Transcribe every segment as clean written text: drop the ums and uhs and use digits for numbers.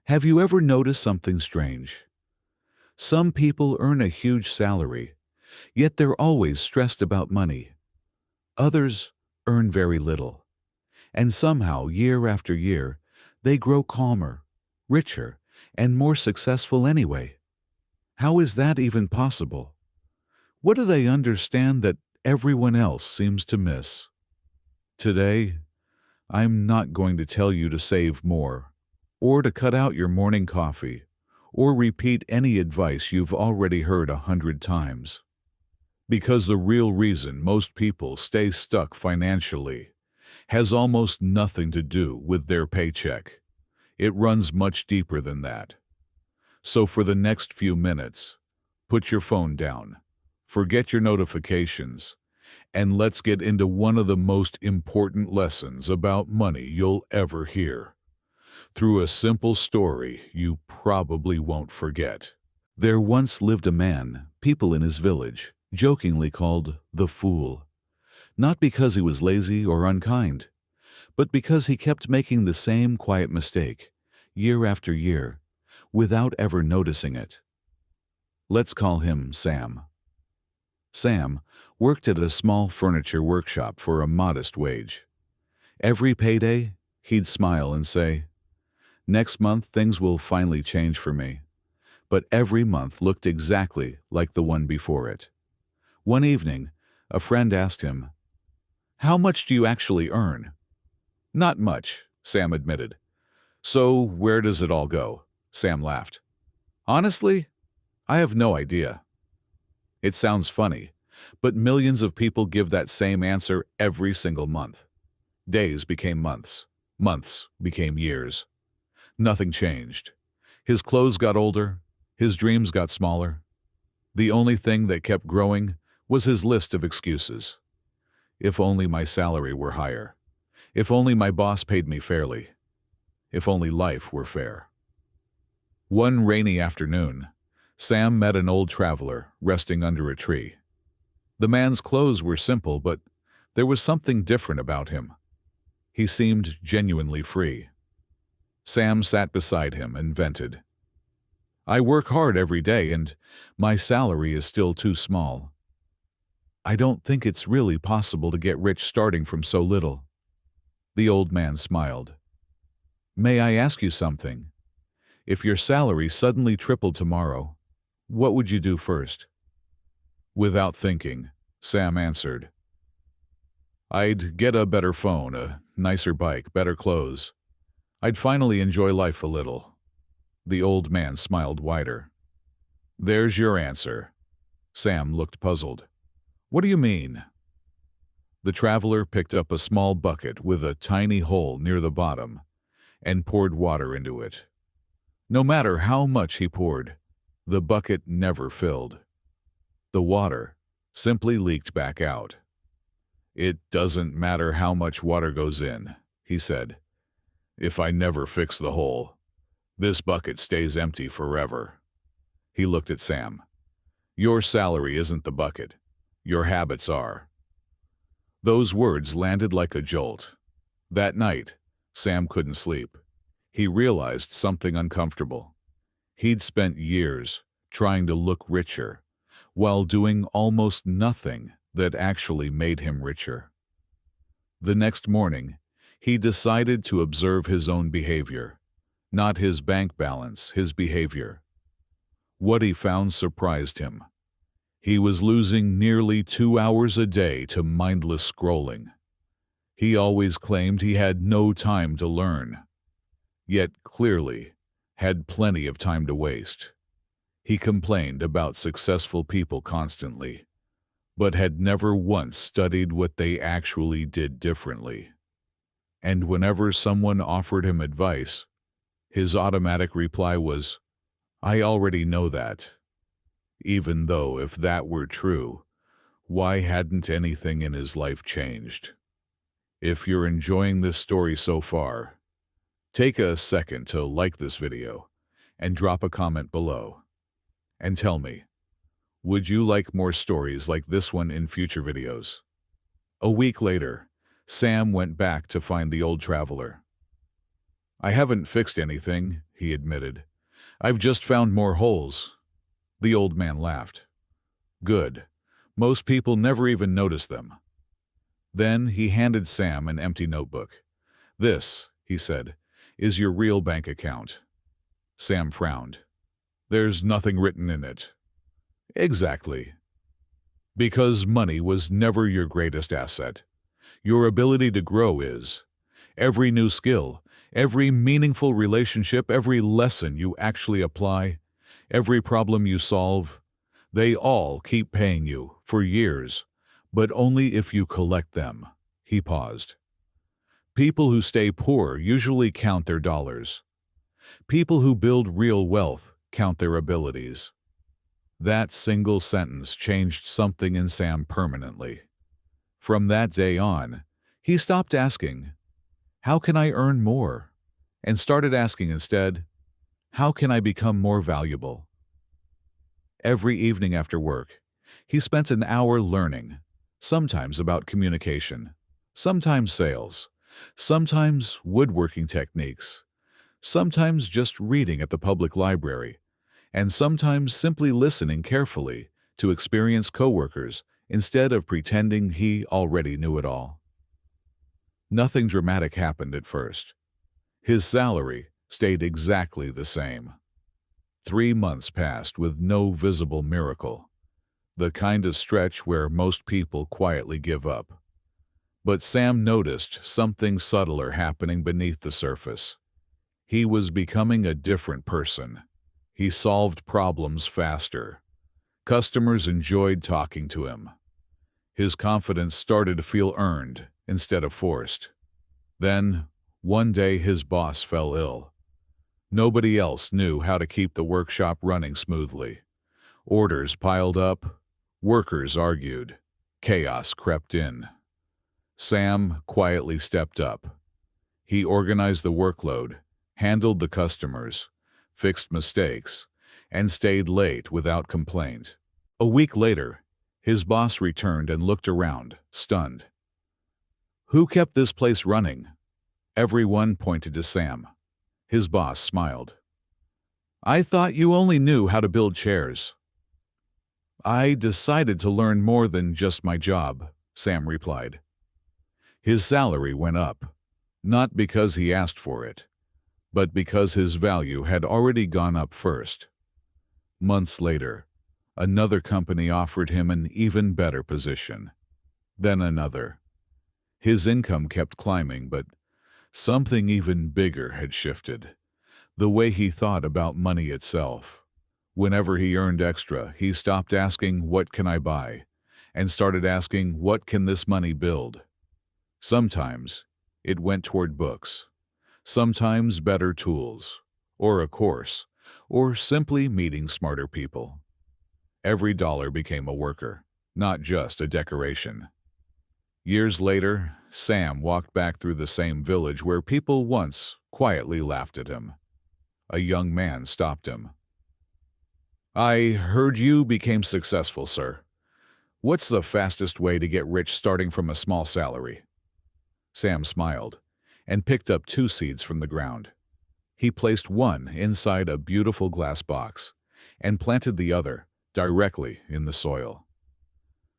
Have you ever noticed something strange? Some people earn a huge salary, yet they're always stressed about money. Others earn very little, and somehow, year after year, they grow calmer, richer, and more successful anyway. How is that even possible? What do they understand that everyone else seems to miss? Today, I'm not going to tell you to save more, or to cut out your morning coffee, or repeat any advice you've already heard 100 times. Because the real reason most people stay stuck financially has almost nothing to do with their paycheck. It runs much deeper than that. So for the next few minutes, put your phone down, forget your notifications, and let's get into one of the most important lessons about money you'll ever hear, through a simple story you probably won't forget. There once lived a man people in his village jokingly called the Fool, not because he was lazy or unkind, but because he kept making the same quiet mistake, year after year, without ever noticing it. Let's call him Sam. Sam worked at a small furniture workshop for a modest wage. Every payday, he'd smile and say, "Next month things will finally change for me." But every month looked exactly like the one before it. One evening, a friend asked him, "How much do you actually earn?" "Not much," Sam admitted. "So where does it all go?" Sam laughed. "Honestly, I have no idea." It sounds funny, but millions of people give that same answer every single month. Days became months. Months became years. Nothing changed. His clothes got older. His dreams got smaller. The only thing that kept growing was his list of excuses. If only my salary were higher. If only my boss paid me fairly. If only life were fair. One rainy afternoon, Sam met an old traveler resting under a tree. The man's clothes were simple, but there was something different about him. He seemed genuinely free. Sam sat beside him and vented. "I work hard every day, and my salary is still too small. I don't think it's really possible to get rich starting from so little." The old man smiled. "May I ask you something? If your salary suddenly tripled tomorrow, what would you do first?" Without thinking, Sam answered, "I'd get a better phone, a nicer bike, better clothes. I'd finally enjoy life a little." The old man smiled wider. "There's your answer." Sam looked puzzled. "What do you mean?" The traveler picked up a small bucket with a tiny hole near the bottom and poured water into it. No matter how much he poured, the bucket never filled. The water simply leaked back out. "It doesn't matter how much water goes in," he said. "If I never fix the hole, this bucket stays empty forever." He looked at Sam. "Your salary isn't the bucket. Your habits are." Those words landed like a jolt. That night, Sam couldn't sleep. He realized something uncomfortable. He'd spent years trying to look richer, while doing almost nothing that actually made him richer. The next morning, he decided to observe his own behavior, not his bank balance, his behavior. What he found surprised him. He was losing nearly 2 hours a day to mindless scrolling. He always claimed he had no time to learn, yet clearly had plenty of time to waste. He complained about successful people constantly, but had never once studied what they actually did differently. And whenever someone offered him advice, his automatic reply was, "I already know that." Even though, if that were true, why hadn't anything in his life changed? If you're enjoying this story so far, take a second to like this video and drop a comment below. And tell me, would you like more stories like this one in future videos? A week later, Sam went back to find the old traveler. "I haven't fixed anything," he admitted. "I've just found more holes." The old man laughed. "Good. Most people never even notice them." Then he handed Sam an empty notebook. "This," he said, "is your real bank account." Sam frowned. "There's nothing written in it." "Exactly. Because money was never your greatest asset. Your ability to grow is. Every new skill, every meaningful relationship, every lesson you actually apply, every problem you solve, they all keep paying you for years, but only if you collect them." He paused. "People who stay poor usually count their dollars. People who build real wealth count their abilities." That single sentence changed something in Sam permanently. From that day on, he stopped asking, "How can I earn more?" and started asking instead, "How can I become more valuable?" Every evening after work, he spent an hour learning, sometimes about communication, sometimes sales, sometimes woodworking techniques, sometimes just reading at the public library, and sometimes simply listening carefully to experienced coworkers instead of pretending he already knew it all. Nothing dramatic happened at first. His salary stayed exactly the same. 3 months passed with no visible miracle, the kind of stretch where most people quietly give up. But Sam noticed something subtler happening beneath the surface. He was becoming a different person. He solved problems faster. Customers enjoyed talking to him. His confidence started to feel earned instead of forced. Then, one day his boss fell ill. Nobody else knew how to keep the workshop running smoothly. Orders piled up, workers argued, chaos crept in. Sam quietly stepped up. He organized the workload, handled the customers, fixed mistakes, and stayed late without complaint. A week later, his boss returned and looked around, stunned. "Who kept this place running?" Everyone pointed to Sam. His boss smiled. "I thought you only knew how to build chairs." "I decided to learn more than just my job," Sam replied. His salary went up, not because he asked for it, but because his value had already gone up first. Months later, another company offered him an even better position. Then another. His income kept climbing, but something even bigger had shifted. The way he thought about money itself. Whenever he earned extra, he stopped asking, "What can I buy?" and started asking, "What can this money build?" Sometimes it went toward books, sometimes better tools, or a course, or simply meeting smarter people. Every dollar became a worker, not just a decoration. Years later, Sam walked back through the same village where people once quietly laughed at him. A young man stopped him. "I heard you became successful, sir. What's the fastest way to get rich starting from a small salary?" Sam smiled and picked up 2 seeds from the ground. He placed one inside a beautiful glass box and planted the other directly in the soil.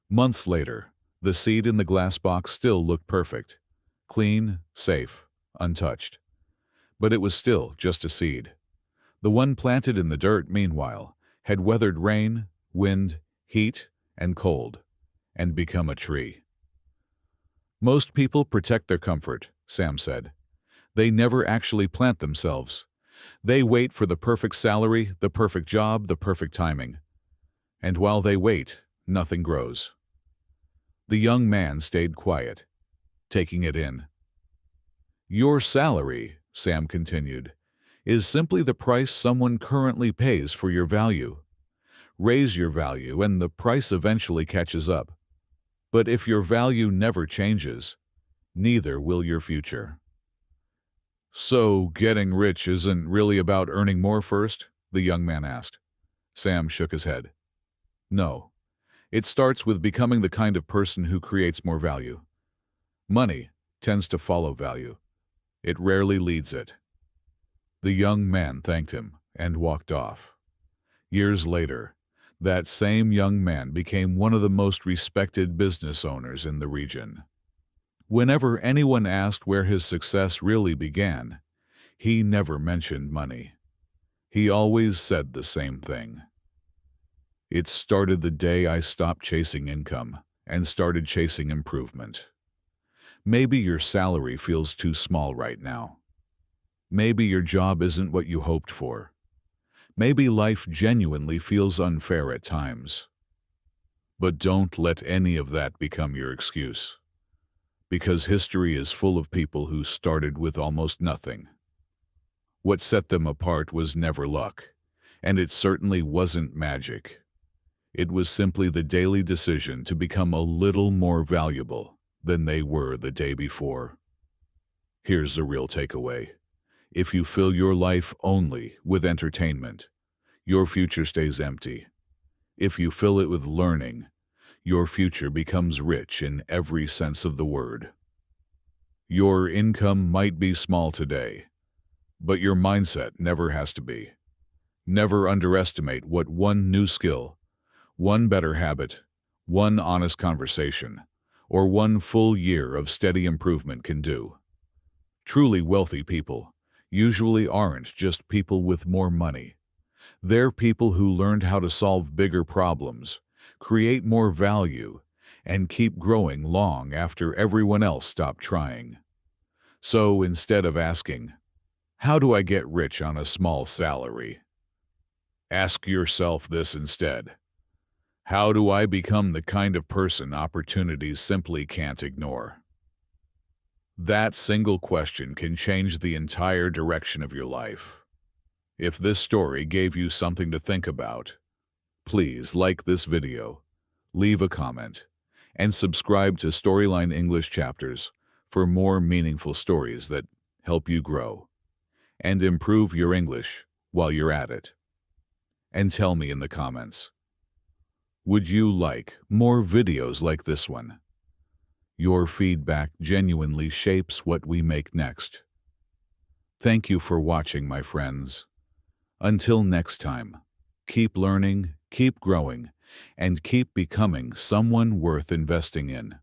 Months later, the seed in the glass box still looked perfect, clean, safe, untouched. But it was still just a seed. The one planted in the dirt, meanwhile, had weathered rain, wind, heat, and cold, and become a tree. "Most people protect their comfort," Sam said. "They never actually plant themselves. They wait for the perfect salary, the perfect job, the perfect timing. And while they wait, nothing grows." The young man stayed quiet, taking it in. "Your salary," Sam continued, "is simply the price someone currently pays for your value. Raise your value and the price eventually catches up. But if your value never changes, neither will your future." "So getting rich isn't really about earning more first?" the young man asked. Sam shook his head. "No. It starts with becoming the kind of person who creates more value. Money tends to follow value. It rarely leads it." The young man thanked him and walked off. Years later, that same young man became one of the most respected business owners in the region. Whenever anyone asked where his success really began, he never mentioned money. He always said the same thing. It started the day I stopped chasing income and started chasing improvement. Maybe your salary feels too small right now. Maybe your job isn't what you hoped for. Maybe life genuinely feels unfair at times. But don't let any of that become your excuse, because history is full of people who started with almost nothing. What set them apart was never luck, and it certainly wasn't magic. It was simply the daily decision to become a little more valuable than they were the day before. Here's the real takeaway. If you fill your life only with entertainment, your future stays empty. If you fill it with learning, your future becomes rich in every sense of the word. Your income might be small today, but your mindset never has to be. Never underestimate what one new skill, one better habit, one honest conversation, or one full year of steady improvement can do. Truly wealthy people usually aren't just people with more money. They're people who learned how to solve bigger problems, create more value, and keep growing long after everyone else stopped trying. So instead of asking, "How do I get rich on a small salary?" ask yourself this instead. How do I become the kind of person opportunities simply can't ignore? That single question can change the entire direction of your life. If this story gave you something to think about, please like this video, leave a comment, and subscribe to Storyline English Chapters for more meaningful stories that help you grow and improve your English while you're at it. And tell me in the comments, would you like more videos like this one? Your feedback genuinely shapes what we make next. Thank you for watching, my friends. Until next time, keep learning, keep growing, and keep becoming someone worth investing in.